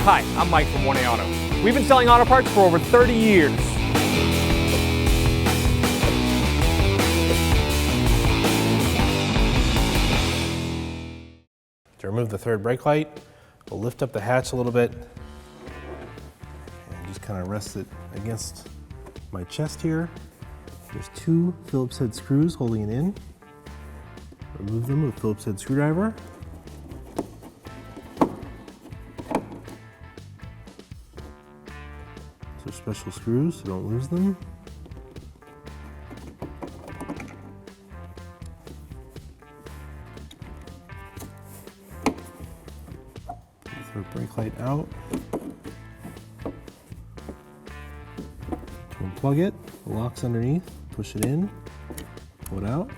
Hi, I'm Mike from 1A Auto. We've been selling auto parts for over 30 years. To remove the third brake light, we'll lift up the hatch a little bit and just kind of rest it against my chest here. There's two Phillips head screws holding it in. Remove them with a Phillips head screwdriver. These are special screws, so don't lose them. Third brake light out. To unplug it, the lock's underneath, push it in, pull it out.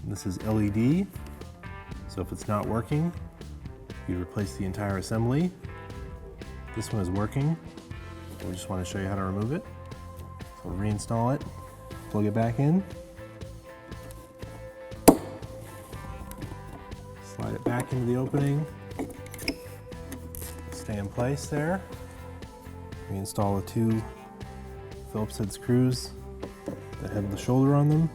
And this is LED, so if it's not working, you replace the entire assembly. This one is working, we just want to show you how to remove it. So reinstall it, plug it back in. Slide it back into the opening, stay in place there. Reinstall the two Phillips head screws that have the shoulder on them.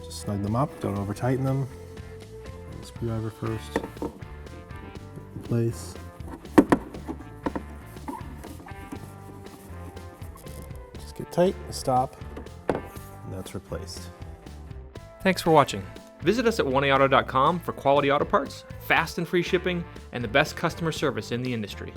Just snug them up, don't over tighten them. The screwdriver first, in place. Get tight, stop, and that's replaced. Thanks for watching. Visit us at 1AAuto.com for quality auto parts, fast and free shipping, and the best customer service in the industry.